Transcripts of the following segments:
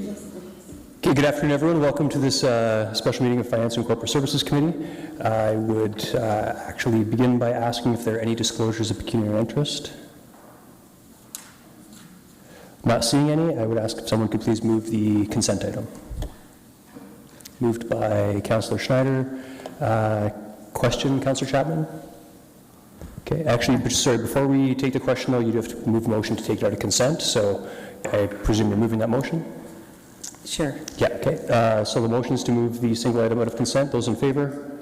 Okay, good afternoon, everyone. Welcome to this special meeting of Finance and Corporate Services Committee. I would actually begin by asking if there are any disclosures of pecuniary interest. Not seeing any, I would ask if someone could please move the consent item. Moved by Councillor Schneider. Question, Councillor Chapman? Okay, actually, sorry, before we take the question, though, you do have to move a motion to take it out of consent, so I presume you're moving that motion? Sure. Yeah, okay. So the motion is to move the single item out of consent. Those in favor?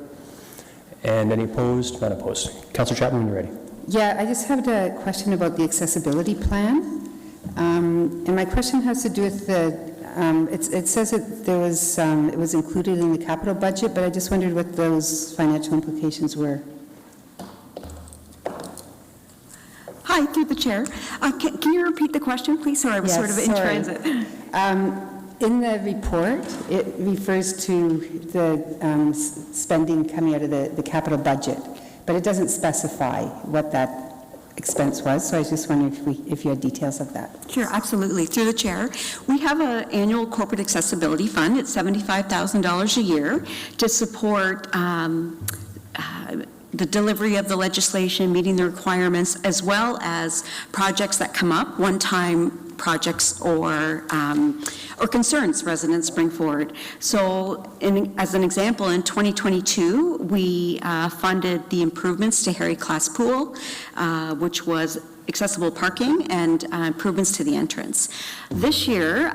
And any opposed? None opposed. Councillor Chapman, when you're ready. Yeah, I just have a question about the accessibility plan. And my question has to do with the, it says that there was, it was included in the capital budget, but I just wondered what those financial implications were. Hi, through the chair. Can you repeat the question, please? Sorry, I was sort of in transit. In the report, it refers to the spending coming out of the capital budget, but it doesn't specify what that expense was, so I was just wondering if you had details of that. Sure, absolutely. Through the chair, we have an annual corporate accessibility fund. It's $75,000 a year to support the delivery of the legislation, meeting the requirements, as well as projects that come up, one-time projects or concerns residents bring forward. So as an example, in 2022, we funded the improvements to Harry Class Pool, which was accessible parking and improvements to the entrance. This year,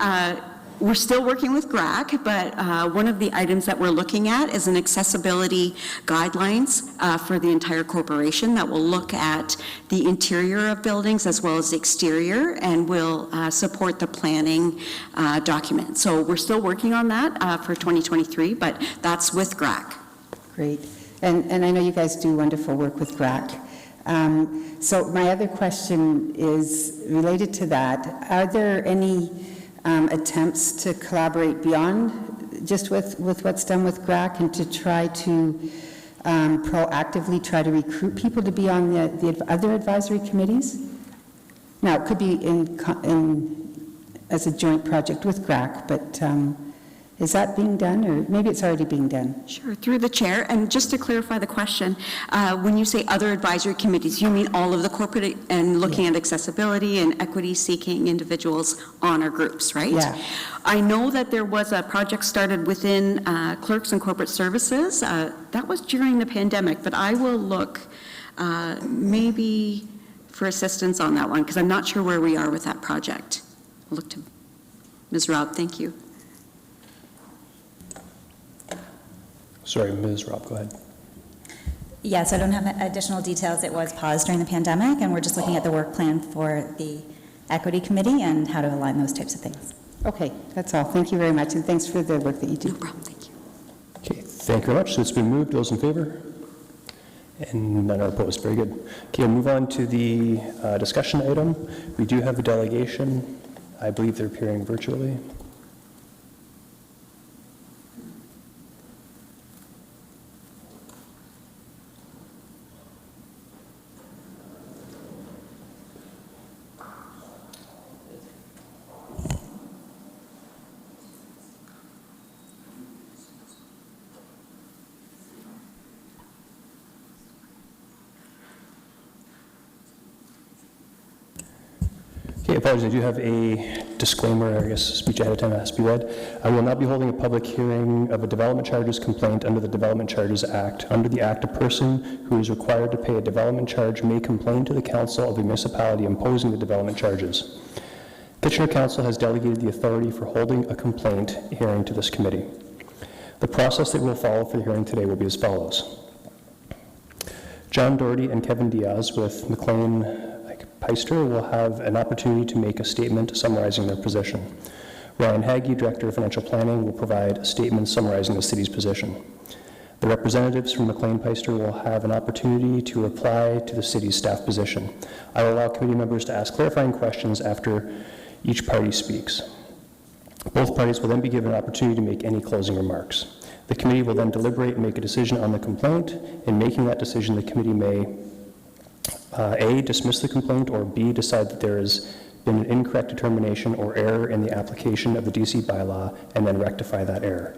we're still working with GRAC, but one of the items that we're looking at is an accessibility guidelines for the entire corporation that will look at the interior of buildings as well as the exterior and will support the planning document. So we're still working on that for 2023, but that's with GRAC. Great. And I know you guys do wonderful work with GRAC. So my other question is related to that. Are there any attempts to collaborate beyond just with what's done with GRAC and to try to proactively try to recruit people to be on the other advisory committees? Now, it could be as a joint project with GRAC, but is that being done, or maybe it's already being done? Sure, through the chair. And just to clarify the question, when you say other advisory committees, you mean all of the corporate and looking at accessibility and equity seeking individuals on our groups, right? Yeah. I know that there was a project started within Clerks and Corporate Services. That was during the pandemic, but I will look maybe for assistance on that one because I'm not sure where we are with that project. I'll look to Ms. Robb, thank you. Sorry, Ms. Robb, go ahead. Yes, I don't have additional details. It was paused during the pandemic, and we're just looking at the work plan for the Equity Committee and how to align those types of things. Okay, that's all. Thank you very much, and thanks for the work that you do. No problem, thank you. Okay, thank you very much. So it's been moved. Those in favor? And none are opposed. Very good. Okay, I'll move on to the discussion item. We do have a delegation. I believe they're appearing virtually. Okay, apologies, I do have a disclaimer, I guess speech ahead of time has to be read. I will not be holding a public hearing of a development charges complaint under the Development Charges Act. Under the Act, a person who is required to pay a development charge may complain to the council of the municipality imposing the development charges. Kitchener Council has delegated the authority for holding a complaint hearing to this committee. The process that we'll follow for the hearing today will be as follows. John Doherty and Kevin Diaz with McLean Peister will have an opportunity to make a statement summarizing their position. Ryan Haggie, Director of Financial Planning, will provide a statement summarizing the city's position. The representatives from McLean Peister will have an opportunity to reply to the city's staff position. I will allow committee members to ask clarifying questions after each party speaks. Both parties will then be given an opportunity to make any closing remarks. The committee will then deliberate and make a decision on the complaint. In making that decision, the committee may A, dismiss the complaint, or B, decide that there is been an incorrect determination or error in the application of the DC bylaw, and then rectify that error.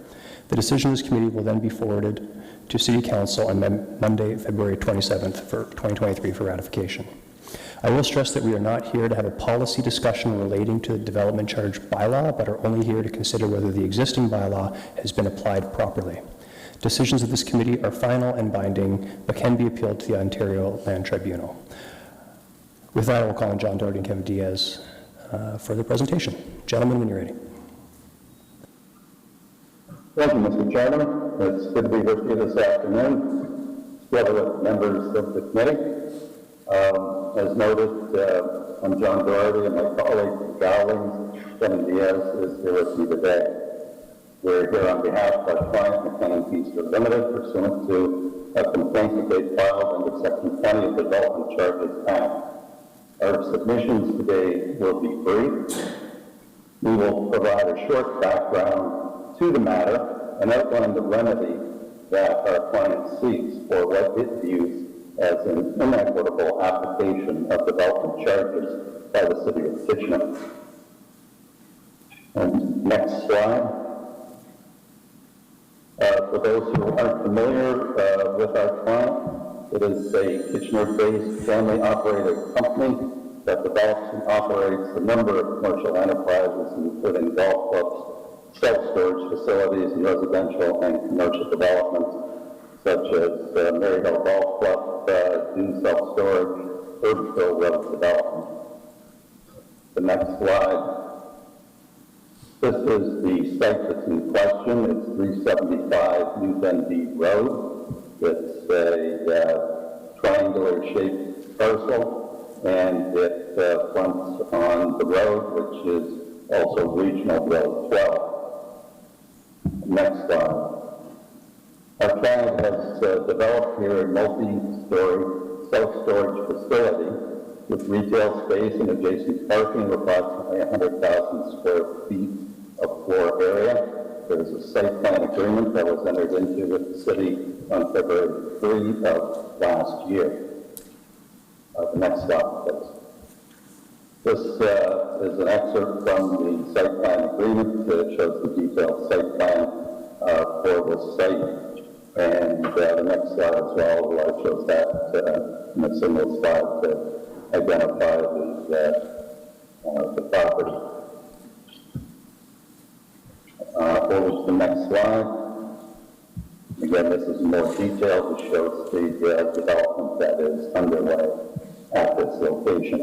The decision of this committee will then be forwarded to City Council on Monday, February 27th for 2023 for ratification. I will stress that we are not here to have a policy discussion relating to the development charge bylaw, but are only here to consider whether the existing bylaw has been applied properly. Decisions of this committee are final and binding, but can be appealed to the Ontario Land Tribunal. With that, I will call on John Doherty and Kevin Diaz for the presentation. Gentlemen, when you're ready. Thank you, Mr. Chairman. It's good to be with you this afternoon, together with members of the committee. As noted, I'm John Doherty, and my colleague, Gowlings, Kevin Diaz, is here with me today. We're here on behalf of our client, McKinnon Feaster Limited, pursuant to a complaint that they filed under Section 20 of the Development Charges Act. Our submissions today will be brief. We will provide a short background to the matter and outline the remedy that our client seeks for what it views as an inequitable application of development charges by the City of Kitchener. And next slide. For those who aren't familiar with our client, it is a Kitchener-based family-operated company that develops and operates a number of commercial enterprises, including golf clubs, self-storage facilities, and residential and commercial developments, such as Maryhill Golf Club, Dune Self-Storage, Herbsville Road Development. The next slide. This is the site that's in question. It's 375 New Dundee Road. It's a triangular-shaped parcel, and it fronts on the road, which is also Regional Road 12. Next slide. Our client has developed here a multi-story self-storage facility with retail space and adjacent parking of approximately 100,000 square feet of floor area. There is a site plan agreement that was entered into with the city on February 3 of last year. The next slide, please. This is an excerpt from the site plan agreement that shows the detailed site plan for this site. And the next slide as well shows that in a single slide to identify the property. Forward to the next slide. Again, this is more detailed. It shows the development that is underway at this location.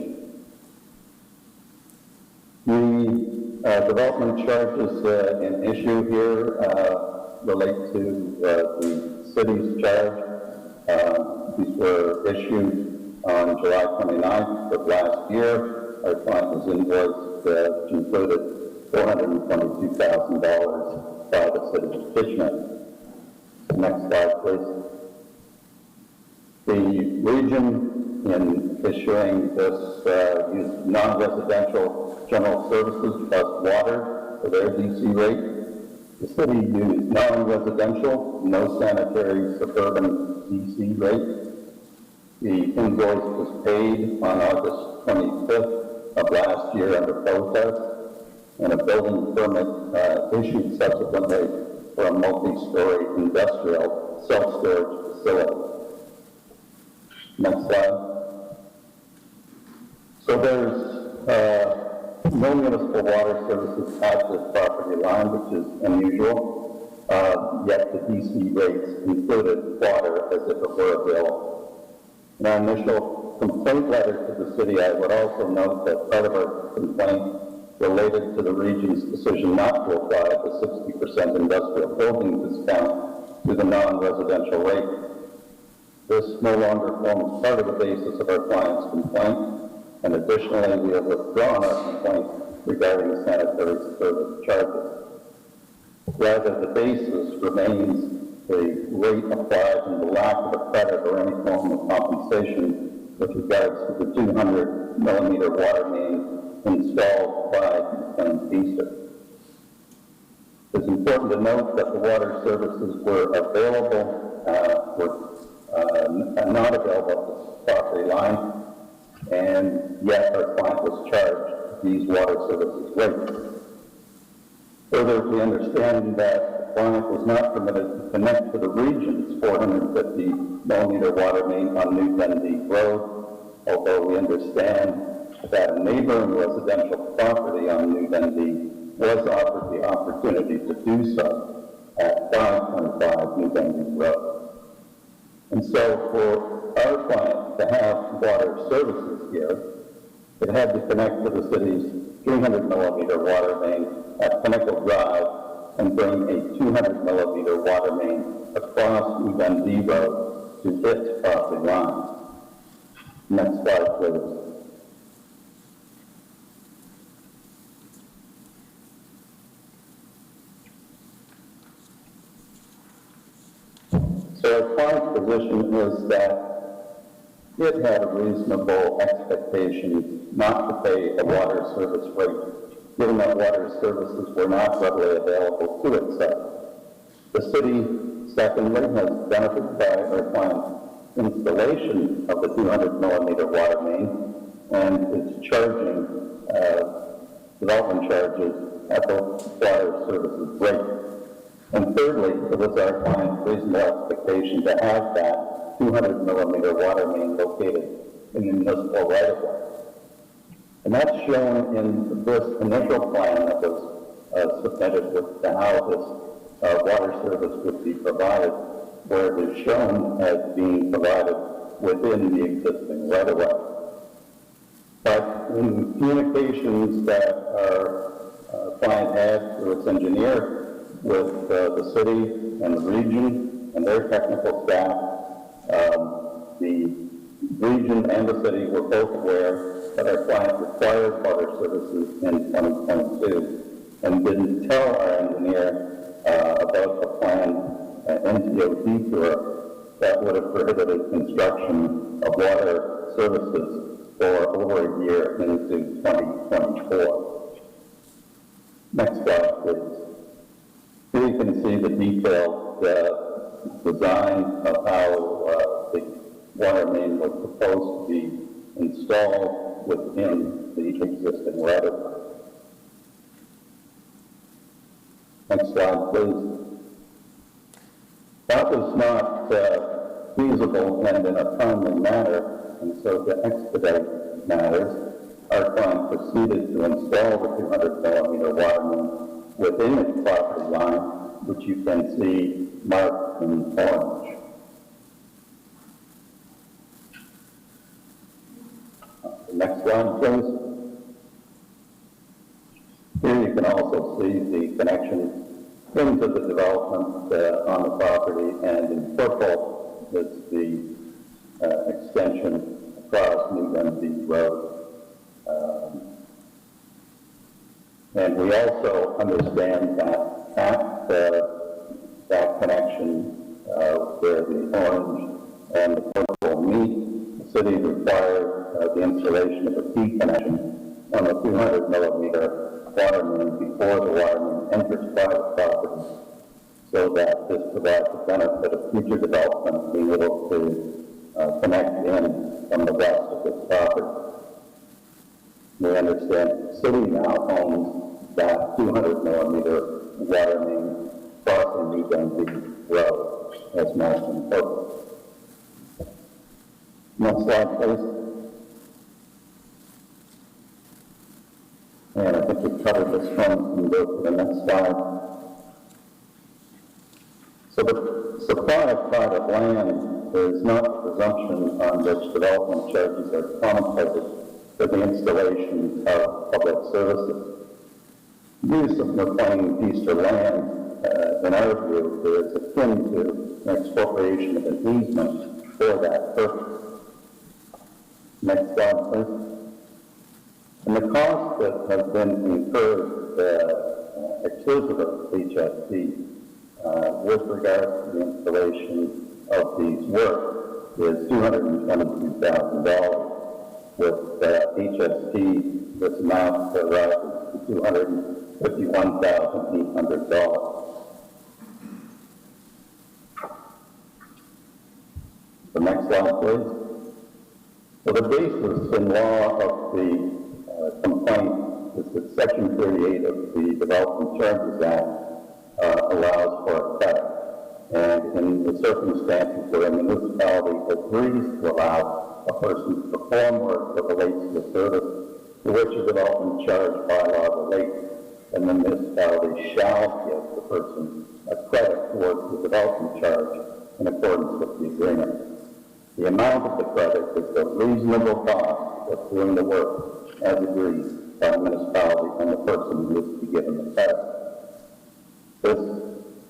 The development charges in issue here relate to the city's charge. These were issued on July 29th of last year. Our client was invoiced, which included $422,000 by the City of Kitchener. Next slide, please. The region in issuing this used non-residential general services plus water for their DC rate. The city used non-residential, no sanitary suburban DC rate. The invoice was paid on August 25th of last year under protest, and a building permit issued subsequently for a multi-story industrial self-storage facility. Next slide. So there's no municipal water services at this property line, which is unusual, yet the DC rates included water as if it were available. In our initial complaint letter to the city, I would also note that part of our complaint related to the region's decision not to apply the 60% industrial building discount to the non-residential rate. This no longer forms part of the basis of our client's complaint, and additionally, we have withdrawn our complaint regarding the sanitary service charges. Rather, the basis remains the rate applied and the lack of a credit or any form of compensation with regards to the 200 millimeter water main installed by McKinnon Feaster. It's important to note that the water services were available, not available at the property line, and yet our client was charged these water services rates. Further, we understand that the client was not permitted to connect to the region's 450 millimeter water main on New Dundee Road, although we understand that a neighboring residential property on New Dundee was offered the opportunity to do so at 525 New Dundee Road. And so for our client to have water services here, it had to connect to the city's 300 millimeter water main at Pinnacle Drive and bring a 200 millimeter water main across New Dundee Road to its property line. Next slide, please. So our client's position is that it had a reasonable expectation not to pay a water service rate, given that water services were not readily available to itself. The city, secondly, has benefited by our client's installation of the 200 millimeter water main and is charging development charges at the water services rate. And thirdly, it was our client's reasonable expectation to have that 200 millimeter water main located in the municipal right-of-way. And that's shown in this initial plan that was submitted with how this water service would be provided, where it is shown as being provided within the existing right-of-way. But in communications that our client had through its engineer with the city and the region and their technical staff, the region and the city were both aware that our client required water services in 2022 and didn't tell our engineer about the planned NTO detour that would have prohibited construction of water services for over a year into 2024. Next slide, please. Here you can see the detailed design of how the water main was proposed to be installed within the existing right-of-way. Next slide, please. That was not feasible and in a timely manner, and so to expedite matters, our client proceeded to install the 200 millimeter water main within its property line, which you can see marked in orange. Next slide, please. Here you can also see the connection into the development on the property, and in purple is the extension across New Dundee Road. And we also understand that at that connection where the orange and the purple meet, the city required the installation of a T connection on the 200 millimeter water main before the water main enters private property, so that this provides the benefit of future development being able to connect in from the west of this property. We understand the city now owns that 200 millimeter water main crossing New Dundee Road, as marked in purple. Next slide, please. And I think we've covered this one. We can go to the next slide. So the supply of private land is not the presumption on which development charges are contemplated for the installation of public services. Use of McLean-Feaster land, in our view, is akin to an expropriation of an easement for that purpose. Next slide, please. And the cost that has been incurred exclusive of HST with regard to the installation of these works is $222,000. With HST, this amount rises to $251,800. The next slide, please. So the basis in law of the complaint Section 38 of the Development Charges Act allows for a credit. And in the circumstances where a municipality agrees to allow a person to perform work that relates to a service to which a development charge bylaw relates, then the municipality shall give the person a credit towards the development charge in accordance with the agreement. The amount of the credit is the reasonable cost of doing the work as agreed by the municipality and the person who is to be given the credit. This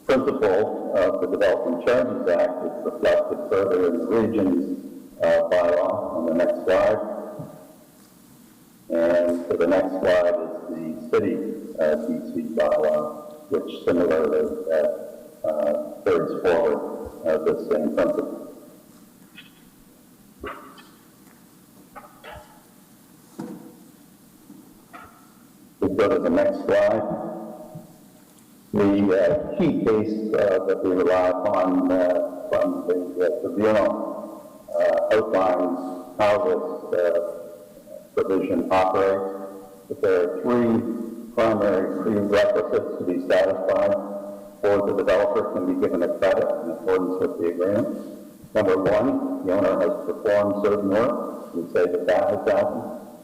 principle of the Development Charges Act is reflected further in the region's bylaw on the next slide. And for the next slide is the city DC bylaw, which similarly carries forward this same principle. We go to the next slide. The key case that we rely upon from the tribunal outlines how this provision operates. But there are three primary prerequisites to be satisfied or the developer can be given a credit in accordance with the agreement. Number one, the owner has performed certain work. We say that that has happened.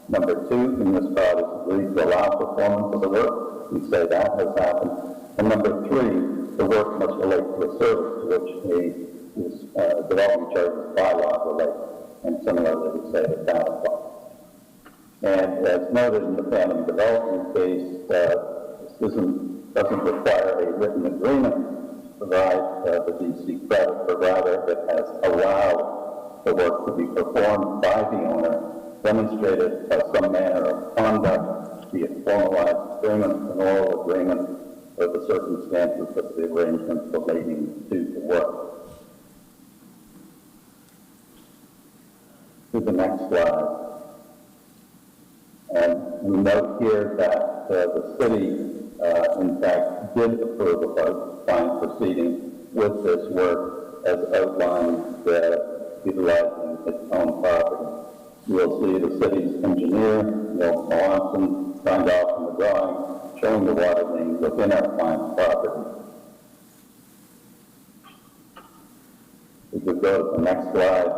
Number two, the municipality has agreed to allow performance of the work. We say that has happened. And number three, the work must relate to a service to which the development charges bylaw relates. And similarly, we say that that applies. And as noted in the Phantom Development case, this doesn't require a written agreement to provide the DC credit, but rather it has allowed the work to be performed by the owner, demonstrated by some manner of conduct, be it formalized agreement, an oral agreement, or the circumstances of the arrangement relating to the work. To the next slide. And we note here that the city, in fact, did approve of our client proceeding with this work as outlined utilizing its own property. You'll see the city's engineer, Neil Melanson, signed off on the drawing, showing the water main within our client's property. If we go to the next slide,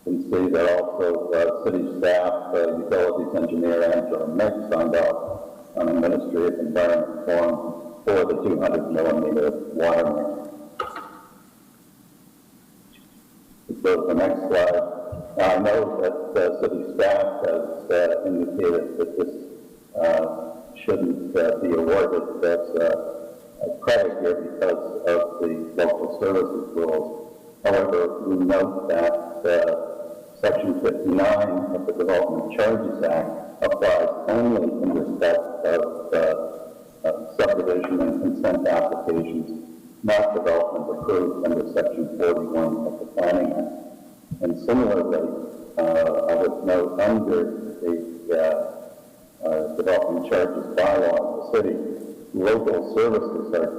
you can see that also city staff, utilities engineer Angela Mick signed off on a Ministry of Environment form for the 200 millimeter water main. We go to the next slide. Now, I know that city staff has indicated that this shouldn't be awarded as a credit here because of the local services rules. However, we note that Section 59 of the Development Charges Act applies only in respect of subdivision and consent applications, not development approved under Section 41 of the Planning Act. And similarly, I would note under the Development Charges bylaw of the city, local services are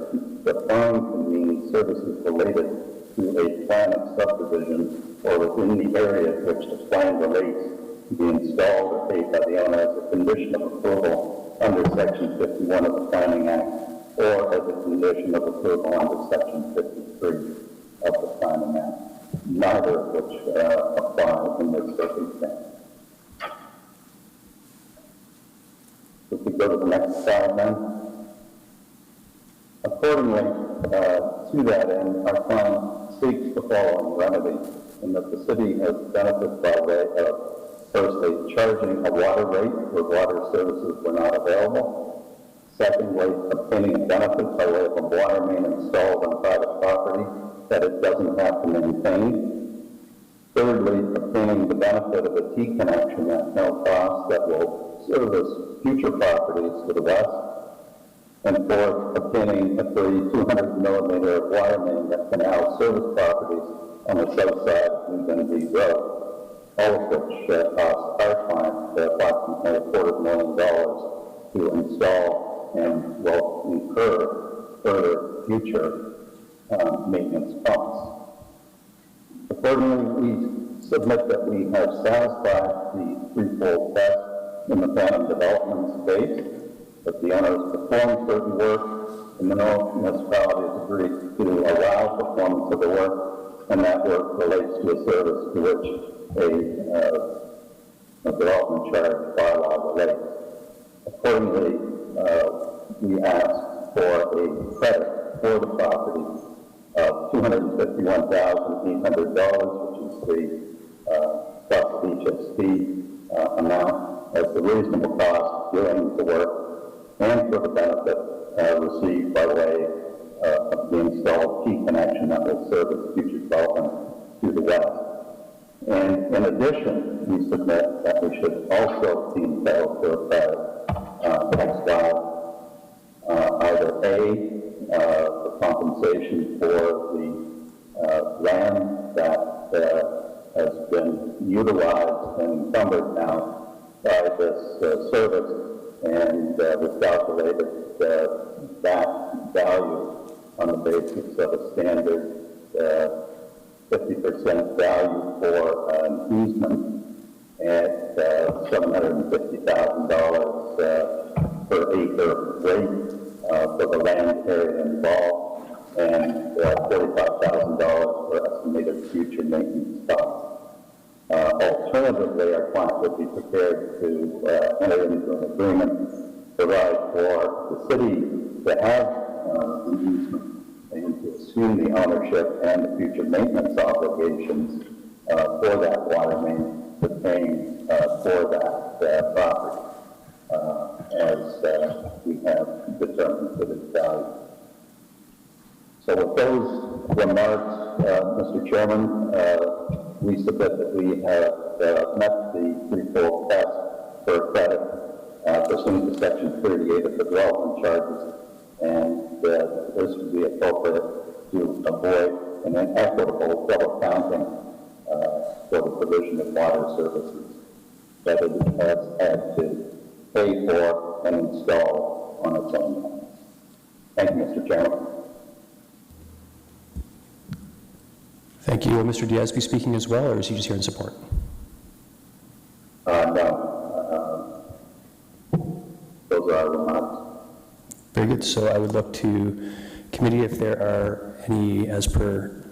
defined to mean services related to a plan of subdivision or within the area to which the plan relates to be installed or paid by the owner as a condition of approval under Section 51 of the Planning Act or as a condition of approval under Section 53 of the Planning Act, neither of which apply in this circumstance. If we go to the next slide then. Accordingly, to that end, our client seeks the following remedy, in that the city has benefited by way of, firstly, charging a water rate where water services were not available. Secondly, obtaining a benefit by way of a water main installed on private property that it doesn't have to maintain. Thirdly, obtaining the benefit of a T connection at no cost that will service future properties to the west. And fourth, obtaining a free 200 millimeter water main that can now service properties on the south side of New Dundee Road, all of which cost our client approximately $250,000 to install and will incur further future maintenance costs. Accordingly, we submit that we have satisfied the threefold test in the Phantom Development space. If the owner has performed certain work, the municipality has agreed to allow performance of the work, and that work relates to a service to which a development charge bylaw relates. Accordingly, we ask for a credit for the property of $251,800, which is the plus HST amount as the reasonable cost during the work and for the benefit received by way of the installed key connection that will service future development to the west. And in addition, we submit that we should also be entitled to a credit either the compensation for the land that has been utilized and encumbered now by this service, and we calculated that value on the basis of a standard 50% value for an easement at $750,000 per acre rate for the land area involved, and $45,000 for estimated future maintenance costs. Alternatively, our client would be prepared to enter into an agreement, provide for the city to have the easement and to assume the ownership and the future maintenance obligations for that water main pertaining for that property, as we have determined for this value. So with those remarks, Mr. Chairman, we submit that we have met the threefold test for credit pursuant to Section 38 of the development charges, and this would be appropriate to avoid an inequitable double counting for the provision of water services that it has had to pay for and install on its own land. Thank you, Mr. Chairman. Thank you. Will Mr. Diaz be speaking as well, or is he just here in support? No. Those are our remarks. Very good. So I would look to committee if there are any, as per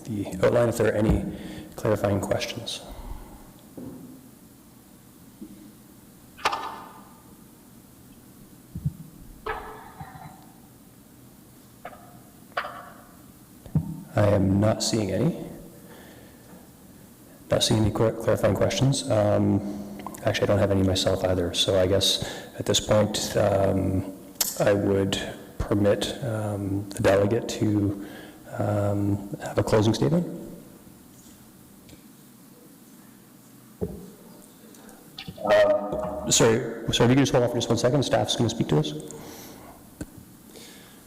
the outline, if there are any clarifying questions. I am not seeing any. Not seeing any clarifying questions. Actually, I don't have any myself either. So I guess at this point, I would permit the delegate to have a closing statement. Sorry, if you could just hold on for just 1 second. Staff's going to speak to us.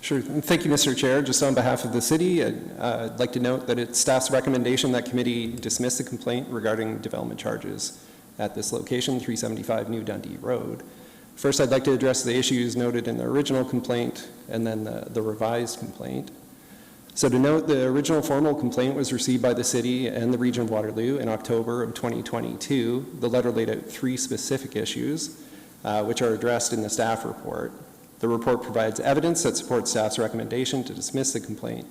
Sure. Thank you, Mr. Chair. Just on behalf of the city, I'd like to note that it's staff's recommendation that committee dismiss the complaint regarding development charges at this location, 375 New Dundee Road. First, I'd like to address the issues noted in the original complaint and then the revised complaint. So to note, the original formal complaint was received by the city and the Region of Waterloo in October of 2022. The letter laid out 3 specific issues, which are addressed in the staff report. The report provides evidence that supports staff's recommendation to dismiss the complaint.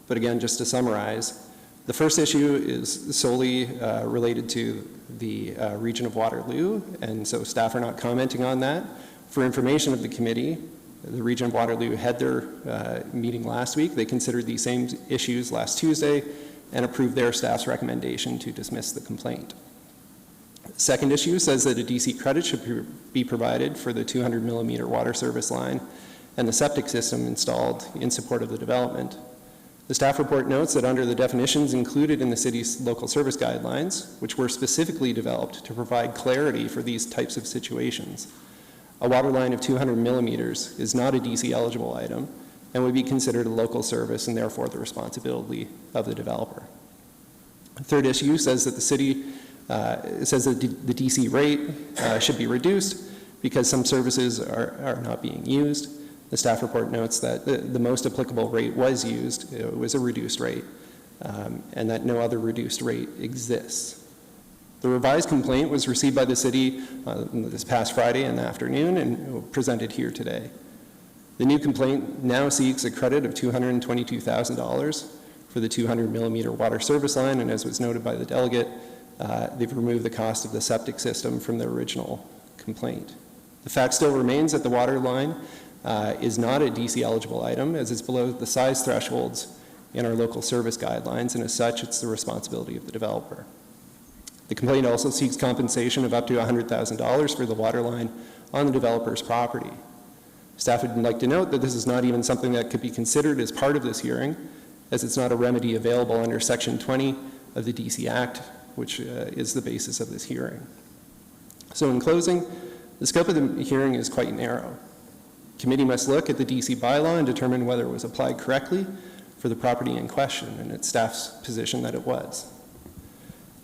But again, just to summarize, the first issue is solely related to the Region of Waterloo, and so staff are not commenting on that. For information of the committee, the Region of Waterloo had their meeting last week. They considered these same issues last Tuesday and approved their staff's recommendation to dismiss the complaint. The second issue says that a DC credit should be provided for the 200 millimeter water service line and the septic system installed in support of the development. The staff report notes that under the definitions included in the city's local service guidelines, which were specifically developed to provide clarity for these types of situations, a water line of 200 millimeters is not a DC eligible item and would be considered a local service and therefore the responsibility of the developer. The third issue says that the city says that the DC rate should be reduced because some services are not being used. The staff report notes that the most applicable rate was used. It was a reduced rate, and that no other reduced rate exists. The revised complaint was received by the city this past Friday in the afternoon and presented here today. The new complaint now seeks a credit of $222,000 for the 200 millimeter water service line, and as was noted by the delegate, they've removed the cost of the septic system from the original complaint. The fact still remains that the water line is not a DC eligible item, as it's below the size thresholds in our local service guidelines, and as such, it's the responsibility of the developer. The complaint also seeks compensation of up to $100,000 for the water line on the developer's property. Staff would like to note that this is not even something that could be considered as part of this hearing, as it's not a remedy available under Section 20 of the DC Act, which is the basis of this hearing. So in closing, the scope of the hearing is quite narrow. Committee must look at the DC bylaw and determine whether it was applied correctly for the property in question, and it's staff's position that it was.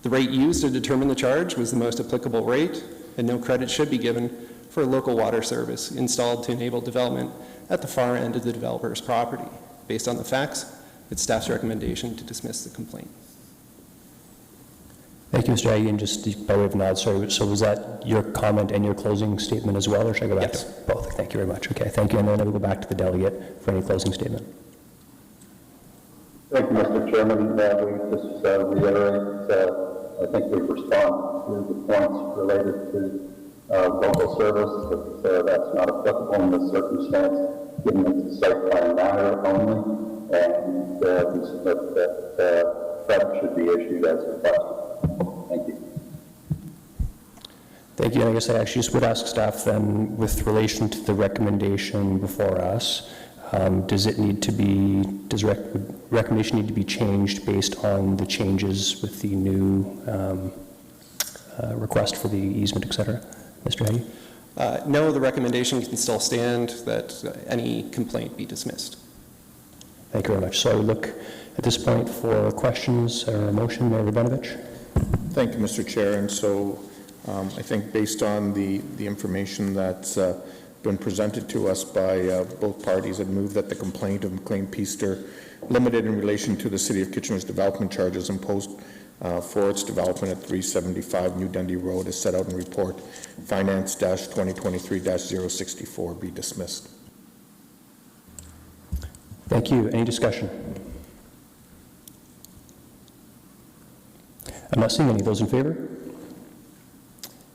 The rate used to determine the charge was the most applicable rate, and no credit should be given for a local water service installed to enable development at the far end of the developer's property. Based on the facts, it's staff's recommendation to dismiss the complaint. Thank you, Mr. Aggie, and just by way of nod, sorry, so was that your comment and your closing statement as well, or should I go back Yes. to both? Thank you very much. Okay, thank you, and then I will go back to the delegate for any closing statement. Thank you, Mr. Chairman. We just reiterate, I think we respond to the points related to local service, that that's not applicable in this circumstance, given it's a site plan matter only, and that credit should be issued as requested. Thank you. Thank you, and I guess I actually just would ask staff then, with relation to the recommendation before us, does recommendation need to be changed based on the changes with the new request for the easement, et cetera? Mr. Hagee? No, the recommendation can still stand that any complaint be dismissed. Thank you very much. So I would look at this point for questions or a motion. Mayor Rabinovich? Thank you, Mr. Chair. And so I think based on the information that's been presented to us by both parties, I'd move that the complaint of McLean Peaster Limited in relation to the City of Kitchener's development charges imposed for its development at 375 New Dundee Road as set out in report finance-2023-064 be dismissed. Thank you. Any discussion? I'm not seeing any. Those in favor?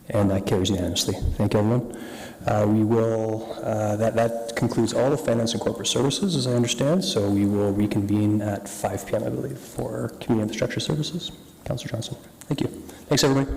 And that carries unanimously. Thank you, everyone. That concludes all the finance and corporate services, as I understand, so we will reconvene at 5 p.m., I believe, for community infrastructure services. Councillor Johnson. Thank you. Thanks, everybody.